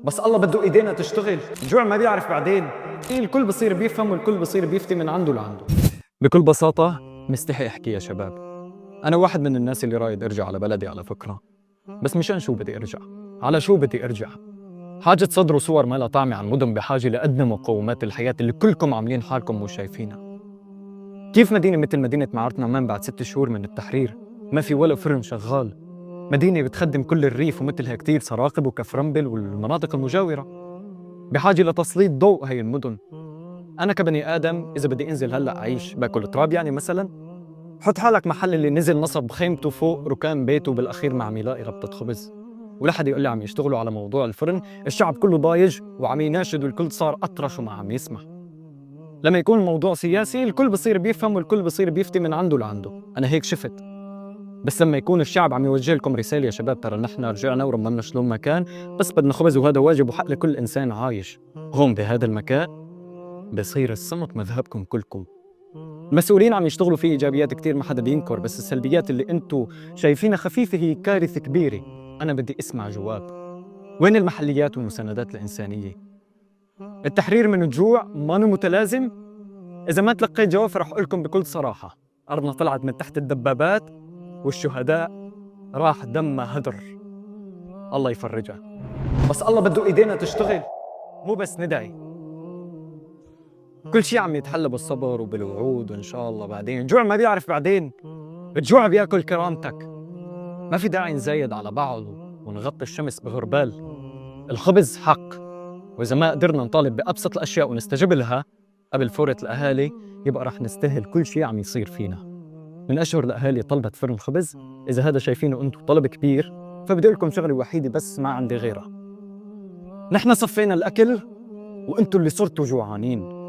بس الله بده ايدينا تشتغل. الجوع ما بيعرف بعدين. الكل بصير بيفهم والكل بصير بيفتي من عنده لعنده. بكل بساطة مستحي احكي يا شباب. انا واحد من الناس اللي رايد ارجع على بلدي على فكرة، بس مشان شو بدي ارجع؟ على شو بدي ارجع؟ حاجة تصدروا صور ما لها طعمة عن مدن بحاجة لأدنى مقومات الحياة اللي كلكم عاملين حالكم مش شايفينها. كيف مدينة مثل مدينة معرة نعمان بعد 6 شهور من التحرير ما في ولا فرن شغال؟ مدينة بتخدم كل الريف ومثلها كتير سراقب وكفرنبل والمناطق المجاورة، بحاجة لتسليط ضوء هي المدن. أنا كبني آدم إذا بدي أنزل هلأ أعيش باكل تراب يعني مثلاً؟ حط حالك محل اللي نزل نصب خيمته فوق ركام بيته بالأخير مع ميلاقي ربطة خبز، ولا حد يقول لي عم يشتغلوا على موضوع الفرن. الشعب كله ضايج وعم يناشد والكل صار أطرش وما عم يسمع. لما يكون الموضوع سياسي الكل بصير بيفهم والكل بصير بيفتي من عنده لعنده. أنا هيك شفت. بس لما يكون الشعب عم يوجه لكم رسالة: يا شباب ترى نحن رجعنا ورممنا شلون مكان، بس بدنا خبز وهذا واجب وحق لكل إنسان عايش هون بهذا المكان، بصير الصمت مذهبكم كلكم. المسؤولين عم يشتغلوا في إيجابيات كتير ما حدا بينكر، بس السلبيات اللي انتو شايفينها خفيفة هي كارثة كبيرة. أنا بدي أسمع جواب. وين المحليات والمساندات الإنسانية؟ التحرير من الجوع مانو متلازم؟ إذا ما تلقيت جواب رح أقولكم بكل صراحة: أرضنا طلعت من تحت الدبابات والشهداء راح دمها هدر. الله يفرجها. بس الله بده ايدينا تشتغل، مو بس ندعي. كل شيء عم يتحلى بالصبر وبالوعود وان شاء الله بعدين. الجوع ما بيعرف بعدين. الجوع بياكل كرامتك. ما في داعي نزايد على بعض ونغطي الشمس بغربال. الخبز حق، واذا ما قدرنا نطالب بابسط الاشياء ونستجيب لها قبل فورة الاهالي يبقى رح نستاهل كل شيء عم يصير فينا. من اشهر الاهالي طلبت فرن خبز. اذا هذا شايفينه انتم طلب كبير فبدي لكم شغله وحيده بس ما عندي غيرها: نحن صفينا الاكل وانتم اللي صرتوا جوعانين.